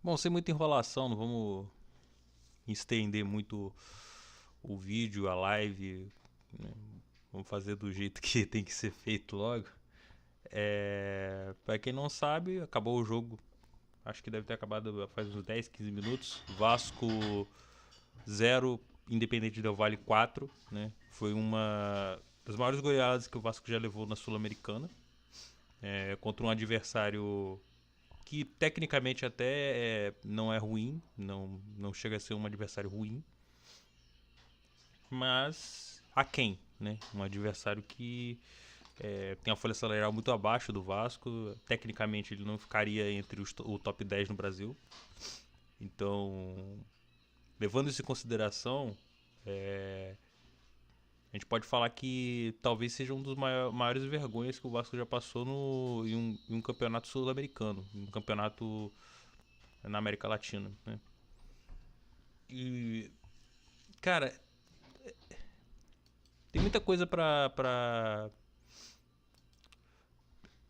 Bom, sem muita enrolação, não vamos estender muito o vídeo, a live, né? Vamos fazer do jeito que tem que ser feito logo. Pra quem não sabe, acabou o jogo. Acho que deve ter acabado faz uns 10, 15 minutos. Vasco 0, Independente Del Valle 4, né? Foi uma das maiores goleadas que o Vasco já levou na Sul-Americana. Contra um adversário que tecnicamente até não é ruim, não chega a ser um adversário ruim, mas aquém, né? Um adversário que tem a folha salarial muito abaixo do Vasco, tecnicamente ele não ficaria entre o top 10 no Brasil. Então, levando isso em consideração, a gente pode falar que talvez seja um dos maiores vergonhas que o Vasco já passou em um campeonato sul-americano, em um campeonato na América Latina, né? E, cara, tem muita coisa pra.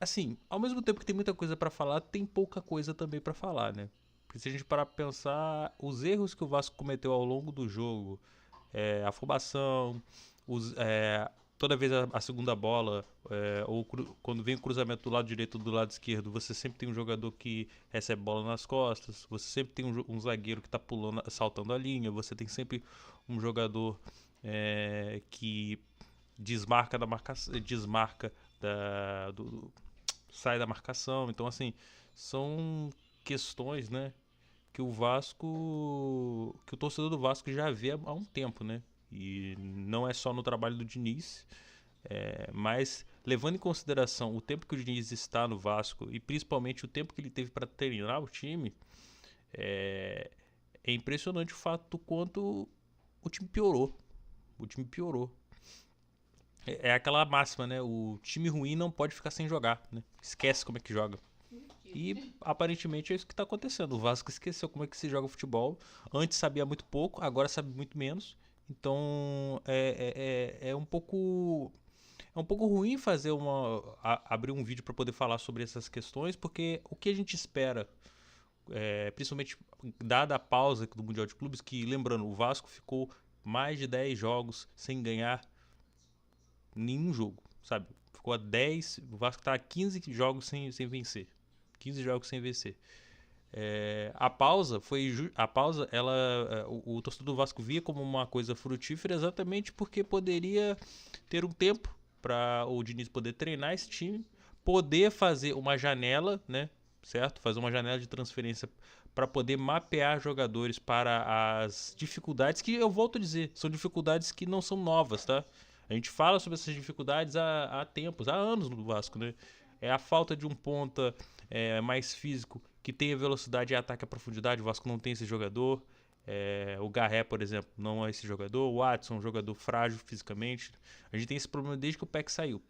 Assim, ao mesmo tempo que tem muita coisa pra falar, tem pouca coisa também pra falar, né? Porque se a gente parar pra pensar, os erros que o Vasco cometeu ao longo do jogo, afobação, toda vez a segunda bola, ou quando vem o cruzamento do lado direito ou do lado esquerdo, você sempre tem um jogador que recebe bola nas costas, você sempre tem um zagueiro que tá pulando, saltando a linha, você tem sempre um jogador que desmarca da marcação, sai da marcação. Então, assim, são questões, né, que o torcedor do Vasco já vê há um tempo, né? E não é só no trabalho do Diniz, mas levando em consideração o tempo que o Diniz está no Vasco e principalmente o tempo que ele teve para treinar o time, é, é impressionante o fato do quanto o time piorou. O time piorou. É aquela máxima, né? O time ruim não pode ficar sem jogar, né? Esquece como é que joga. E aparentemente é isso que está acontecendo. O Vasco esqueceu como é que se joga futebol. Antes sabia muito pouco, agora sabe muito menos. Então é um pouco ruim fazer abrir um vídeo para poder falar sobre essas questões, porque o que a gente espera, principalmente dada a pausa do Mundial de Clubes, que lembrando, o Vasco ficou mais de 10 jogos sem ganhar nenhum jogo, sabe? Ficou a 10, o Vasco tá a 15 jogos sem vencer. 15 jogos sem vencer. A pausa, o torcedor do Vasco via como uma coisa frutífera exatamente porque poderia ter um tempo para o Diniz poder treinar esse time, poder fazer uma janela, né, certo? Fazer uma janela de transferência para poder mapear jogadores para as dificuldades que eu volto a dizer, são dificuldades que não são novas, tá? A gente fala sobre essas dificuldades há tempos, há anos no Vasco, né? É a falta de um ponta mais físico, que tenha velocidade e ataque à profundidade. O Vasco não tem esse jogador. O Garré, por exemplo, não é esse jogador. O Watson é um jogador frágil fisicamente. A gente tem esse problema desde que o Peck saiu.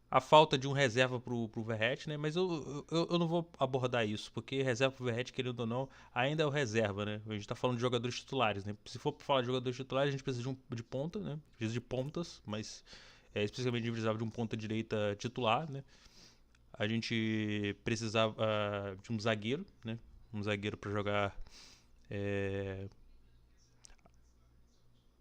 A falta de um reserva pro Verratti, né? Mas eu não vou abordar isso, porque reserva pro Verratti, querendo ou não, ainda é o reserva, né? A gente tá falando de jogadores titulares, né? Se for falar de jogadores titulares, a gente precisa de ponta, né? Precisa de pontas, mas especificamente a gente precisava de um ponta direita titular, né? A gente precisava de um zagueiro, né? Um zagueiro para jogar. é,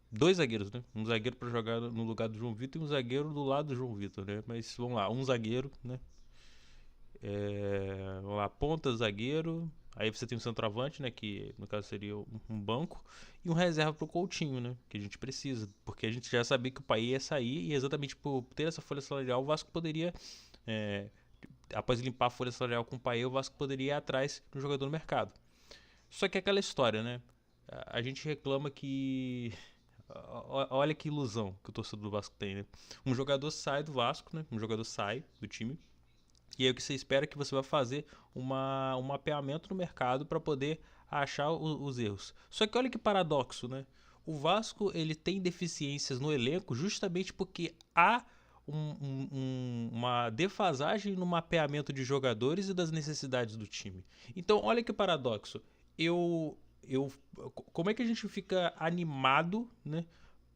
Dois zagueiros, né? Um zagueiro para jogar no lugar do João Vitor e um zagueiro do lado do João Vitor, né? Mas vamos lá, um zagueiro, né? Vamos lá, ponta, zagueiro. Aí você tem um centroavante, né? Que no caso seria um banco. E um reserva pro Coutinho, né? Que a gente precisa. Porque a gente já sabia que o Paí ia sair. E exatamente por ter essa folha salarial, o Vasco poderia. é, Após limpar a folha salarial com o Paí, o Vasco poderia ir atrás do jogador no mercado. Só que é aquela história, né? A gente reclama que. Olha que ilusão que o torcedor do Vasco tem, né? Um jogador sai do Vasco, né? Um jogador sai do time. E aí o que você espera é que você vai fazer um mapeamento no mercado para poder achar os erros. Só que olha que paradoxo, né? O Vasco ele tem deficiências no elenco justamente porque há uma defasagem no mapeamento de jogadores e das necessidades do time. Então, olha que paradoxo. Eu, como é que a gente fica animado, né,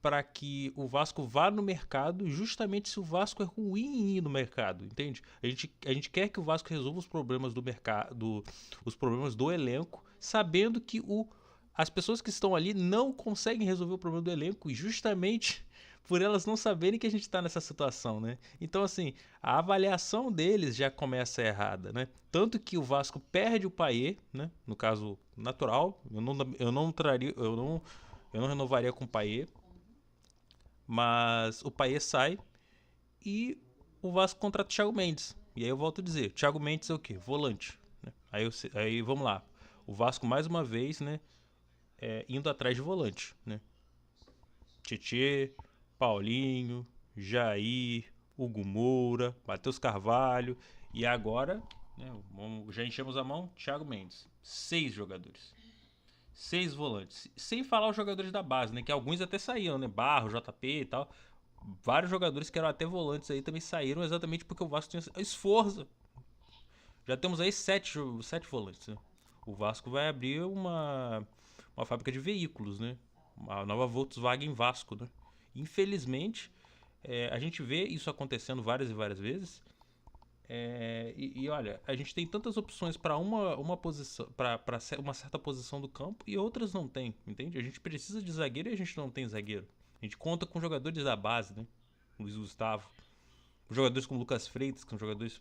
para que o Vasco vá no mercado, justamente se o Vasco é ruim em ir no mercado, entende? A gente quer que o Vasco resolva os problemas do mercado, os problemas do elenco, sabendo que as pessoas que estão ali não conseguem resolver o problema do elenco, e justamente por elas não saberem que a gente está nessa situação, né? Então, assim, a avaliação deles já começa errada, né? Tanto que o Vasco perde o Payet, né? No caso natural, eu não renovaria com o Payet, mas o Payet sai e o Vasco contrata o Thiago Mendes. E aí eu volto a dizer, Thiago Mendes é o quê? Volante. Né? Aí vamos lá. O Vasco mais uma vez, né? Indo atrás de volante, né? Tietê, Paulinho, Jair, Hugo Moura, Matheus Carvalho e agora, né, já enchemos a mão, Thiago Mendes. 6 jogadores. 6 volantes. Sem falar os jogadores da base, né? Que alguns até saíram, né? Barro, JP e tal. Vários jogadores que eram até volantes aí também saíram exatamente porque o Vasco tinha esforço. Já temos aí 7 volantes, né? O Vasco vai abrir uma fábrica de veículos, né? Uma nova Volkswagen Vasco, né? Infelizmente, a gente vê isso acontecendo várias e várias vezes. E olha, a gente tem tantas opções para uma posição, para uma certa posição do campo e outras não tem, entende? A gente precisa de zagueiro e a gente não tem zagueiro. A gente conta com jogadores da base, né? Luiz Gustavo, jogadores como Lucas Freitas, que são jogadores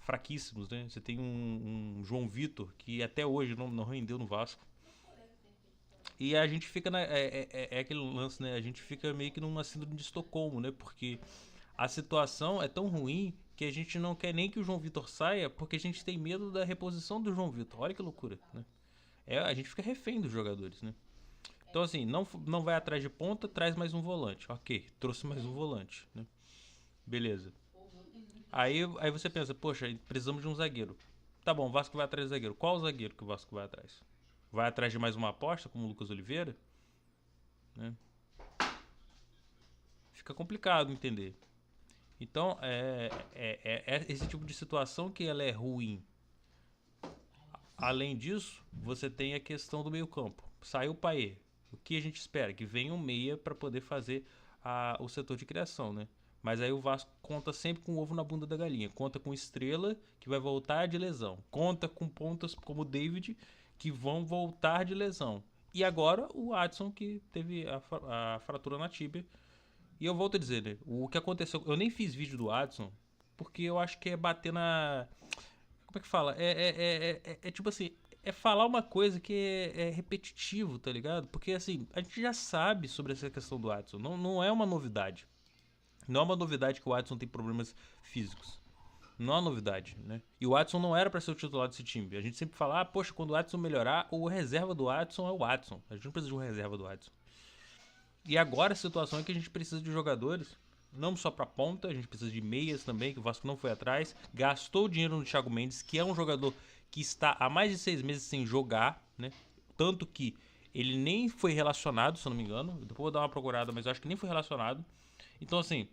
fraquíssimos, né? Você tem um João Vitor que até hoje não rendeu no Vasco. E a gente fica aquele lance, né? A gente fica meio que numa síndrome de Estocolmo, né? Porque a situação é tão ruim que a gente não quer nem que o João Vitor saia, porque a gente tem medo da reposição do João Vitor. Olha que loucura, né? A gente fica refém dos jogadores, né? Então, assim, não vai atrás de ponta, traz mais um volante. Ok, trouxe mais um volante, né? Beleza. Aí você pensa, poxa, precisamos de um zagueiro. Tá bom, o Vasco vai atrás de zagueiro. Qual o zagueiro que o Vasco vai atrás? Vai atrás de mais uma aposta, como o Lucas Oliveira? Né? Fica complicado entender. Então, é esse tipo de situação que ela é ruim. Além disso, você tem a questão do meio campo. Saiu o Payet. O que a gente espera? Que venha um meia para poder fazer o setor de criação, né? Mas aí o Vasco conta sempre com o ovo na bunda da galinha. Conta com Estrela, que vai voltar de lesão. Conta com pontas como o David, que vão voltar de lesão. E agora o Adson, que teve a fratura na tíbia. E eu volto a dizer, né? O que aconteceu... Eu nem fiz vídeo do Adson, porque eu acho que é bater na... Como é que fala? É tipo assim, é falar uma coisa que é repetitivo, tá ligado? Porque assim, a gente já sabe sobre essa questão do Adson. Não é uma novidade. Não é uma novidade que o Adson tem problemas físicos. Não é uma novidade, né? E o Adson não era para ser o titular desse time. A gente sempre fala, poxa, quando o Adson melhorar, o reserva do Adson é o Adson. A gente não precisa de um reserva do Adson. E agora a situação é que a gente precisa de jogadores, não só para ponta, a gente precisa de meias também, que o Vasco não foi atrás. Gastou dinheiro no Thiago Mendes, que é um jogador que está há mais de 6 meses sem jogar, né? Tanto que ele nem foi relacionado, se eu não me engano. Depois vou dar uma procurada, mas eu acho que nem foi relacionado. Então, assim,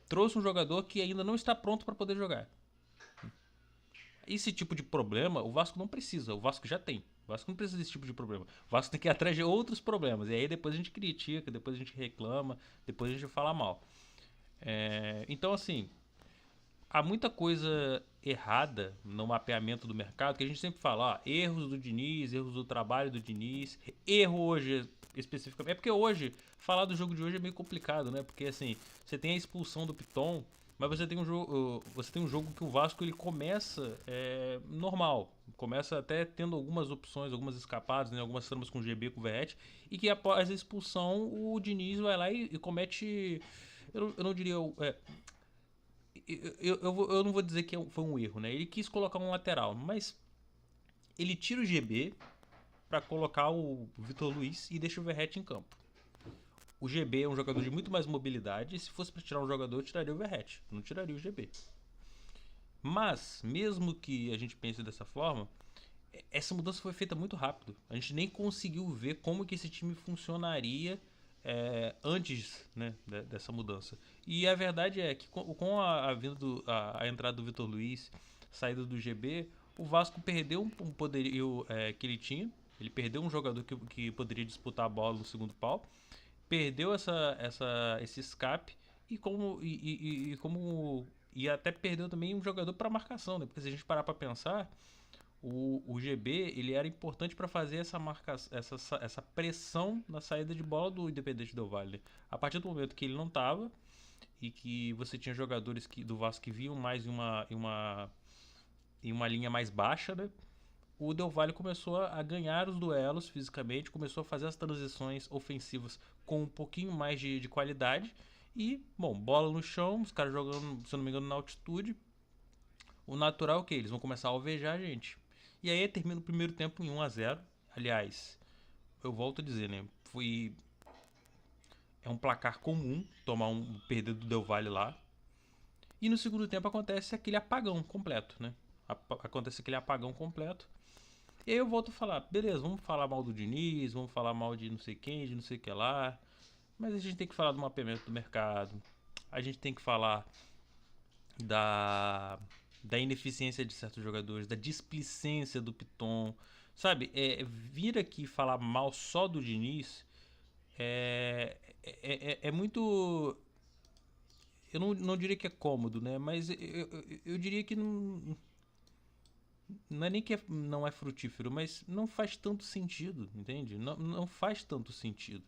trouxe um jogador que ainda não está pronto para poder jogar. Esse tipo de problema o Vasco não precisa, o Vasco já tem. O Vasco não precisa desse tipo de problema. O Vasco tem que ir atrás de outros problemas. E aí depois a gente critica, depois a gente reclama, depois a gente fala mal. Então, assim, há muita coisa errada no mapeamento do mercado, que a gente sempre fala, erros do Diniz, erros do trabalho do Diniz, erro hoje especificamente. É porque hoje, falar do jogo de hoje é meio complicado, né? Porque assim, você tem a expulsão do Piton, mas você tem um jogo que o Vasco ele começa normal. Começa até tendo algumas opções, algumas escapadas, né? Algumas tramas com o GB, com o Verratti, e que após a expulsão o Diniz vai lá e comete. Eu não diria. Eu não vou dizer que foi um erro, né? Ele quis colocar um lateral, mas ele tira o GB para colocar o Vitor Luiz e deixa o Verratti em campo. O GB é um jogador de muito mais mobilidade, e se fosse para tirar um jogador, eu tiraria o Verratti, não tiraria o GB. Mas, mesmo que a gente pense dessa forma, essa mudança foi feita muito rápido. A gente nem conseguiu ver como que esse time funcionaria antes, né, dessa mudança. E a verdade é que com a entrada do Vitor Luiz, saída do GB, o Vasco perdeu um poderio que ele tinha. Ele perdeu um jogador que poderia disputar a bola no segundo pau. perdeu esse escape e até perdeu também um jogador para marcação, né? Porque se a gente parar para pensar, o GB ele era importante para fazer essa pressão na saída de bola do Independente Del Valle. A partir do momento que ele não estava e que você tinha jogadores do Vasco que vinham mais em uma linha mais baixa, né? O Del Valle começou a ganhar os duelos fisicamente, começou a fazer as transições ofensivas com um pouquinho mais de qualidade. E, bom, bola no chão, os caras jogando, se eu não me engano, na altitude. O natural é o que? Eles vão começar a alvejar a gente. E aí termina o primeiro tempo em 1-0. Aliás, eu volto a dizer, né? É um placar comum tomar perder do Del Valle lá. E no segundo tempo acontece aquele apagão completo, né? Acontece aquele apagão completo. E aí eu volto a falar, beleza, vamos falar mal do Diniz, vamos falar mal de não sei quem, de não sei o que lá. Mas a gente tem que falar do mapeamento do mercado. A gente tem que falar da, da ineficiência de certos jogadores, da displicência do Piton. Sabe, vir aqui falar mal só do Diniz é muito. Eu não diria que é cômodo, né? Mas eu diria que não é nem que não é frutífero, mas não faz tanto sentido, entende? Não faz tanto sentido.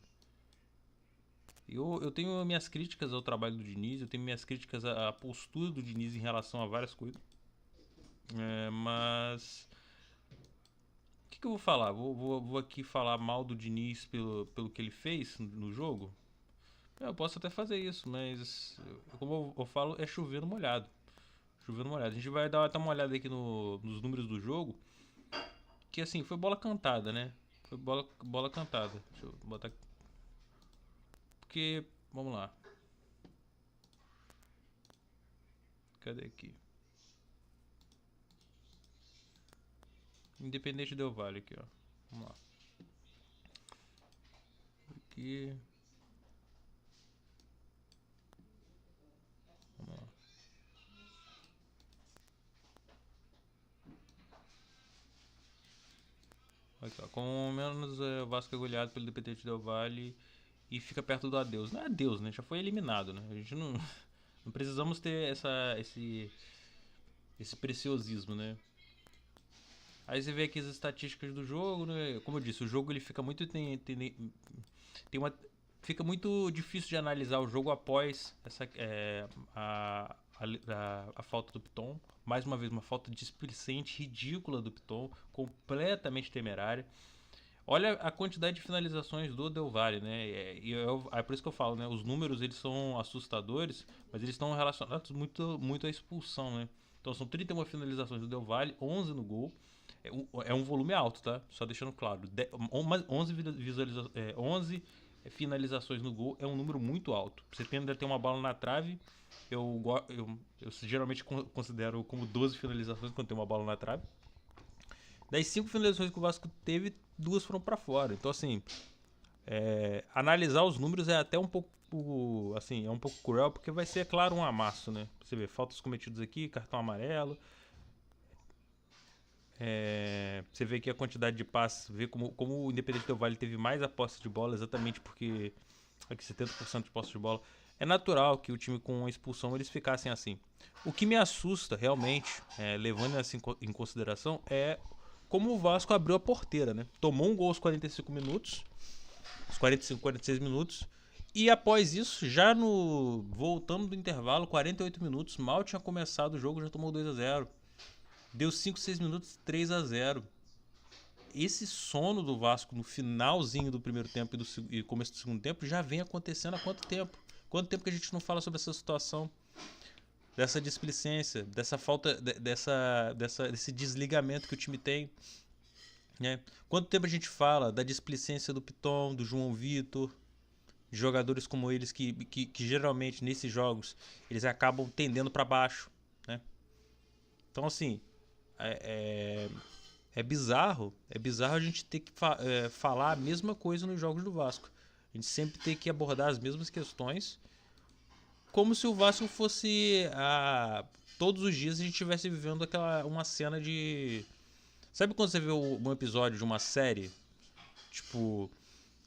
Eu tenho minhas críticas ao trabalho do Diniz, eu tenho minhas críticas à postura do Diniz em relação a várias coisas. Mas. O que eu vou falar? Vou aqui falar mal do Diniz pelo que ele fez no jogo? Eu posso até fazer isso, mas. Como eu falo, é chover no molhado. Chover no molhado. A gente vai dar até uma olhada aqui nos números do jogo. Que assim, foi bola cantada, né? Foi bola cantada. Deixa eu botar aqui. Porque. Vamos lá. Cadê aqui? Independente Del Valle aqui, ó. Vamos lá. Aqui. Vamos lá. Aqui, ó. Com menos o Vasco é goleado pelo Independente Del Valle e fica perto do adeus. Não é adeus, né? Já foi eliminado, né? A gente não precisamos ter esse preciosismo, né? Aí você vê aqui as estatísticas do jogo, né? Como eu disse, o jogo ele fica muito tem uma fica muito difícil de analisar o jogo após a falta do Piton. Mais uma vez, uma falta displicente, ridícula do Piton, completamente temerária. Olha a quantidade de finalizações do Del Valle, né? É por isso que eu falo, né? Os números eles são assustadores, mas eles estão relacionados muito à expulsão, né? Então são 31 finalizações do Del Valle, 11 no gol. É um volume alto, tá? Só deixando claro. 11 finalizações no gol é um número muito alto. Você tende a ter uma bola na trave. Eu geralmente considero como 12 finalizações quando tem uma bola na trave. Das 5 finalizações que o Vasco teve, 2 foram para fora. Então, assim, analisar os números é até um pouco, assim, é um pouco cruel, porque vai ser, claro, um amasso, né? Você vê, faltas cometidas aqui, cartão amarelo. Você vê aqui a quantidade de passes, vê como o Independente Del Valle teve mais a posse de bola, exatamente porque aqui 70% de posse de bola. É natural que o time com expulsão eles ficassem assim. O que me assusta realmente, levando assim em consideração, é como o Vasco abriu a porteira, né? Tomou um gol aos 45 minutos, os 45, 46 minutos, e após isso, já voltando do intervalo, 48 minutos, mal tinha começado o jogo, já tomou 2-0. Deu 5, 6 minutos, 3-0. Esse sono do Vasco no finalzinho do primeiro tempo e começo do segundo tempo já vem acontecendo há quanto tempo? Quanto tempo que a gente não fala sobre essa situação? Dessa displicência, dessa falta, desse desligamento que o time tem. Né? Quanto tempo a gente fala da displicência do Piton, do João Vitor, jogadores como eles que geralmente nesses jogos eles acabam tendendo para baixo. Né? Então, assim, é bizarro a gente ter que falar a mesma coisa nos jogos do Vasco. A gente sempre tem que abordar as mesmas questões, como se o Vasco fosse todos os dias a gente estivesse vivendo uma cena de... Sabe quando você vê um episódio de uma série, tipo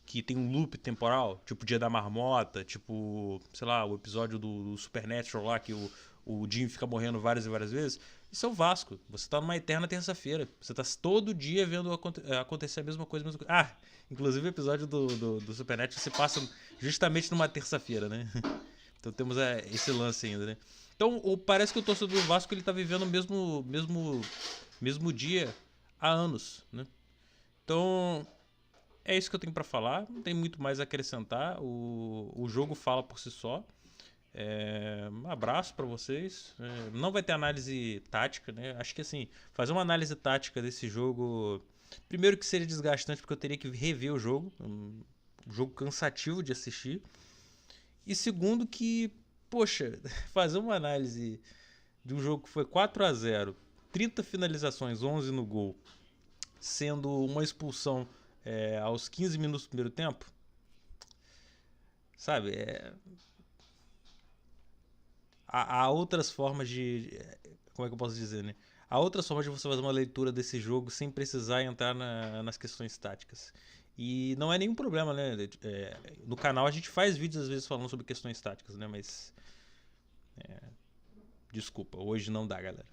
que tem um loop temporal, tipo Dia da Marmota, tipo, sei lá, o episódio do Supernatural lá, que o Jim fica morrendo várias e várias vezes. Isso é o Vasco. Você tá numa eterna terça-feira. Você tá todo dia vendo acontecer a mesma coisa, a mesma coisa. Ah, inclusive o episódio do Supernatural se passa justamente numa terça-feira, né? Então temos esse lance ainda, né? Então parece que o torcedor do Vasco ele tá vivendo o mesmo dia há anos, né? Então é isso que eu tenho pra falar. Não tem muito mais a acrescentar. O jogo fala por si só. Um abraço pra vocês. Não vai ter análise tática, né? Acho que assim, fazer uma análise tática desse jogo. Primeiro que seria desgastante, porque eu teria que rever o jogo. Um jogo cansativo de assistir. E segundo que, poxa, fazer uma análise de um jogo que foi 4-0, 30 finalizações, 11 no gol, sendo uma expulsão aos 15 minutos do primeiro tempo, sabe? Há outras formas de. Como é que eu posso dizer, né? Há outras formas de você fazer uma leitura desse jogo sem precisar entrar nas questões táticas. E não é nenhum problema, né? No canal a gente faz vídeos às vezes falando sobre questões táticas, né? Mas. Desculpa, hoje não dá, galera.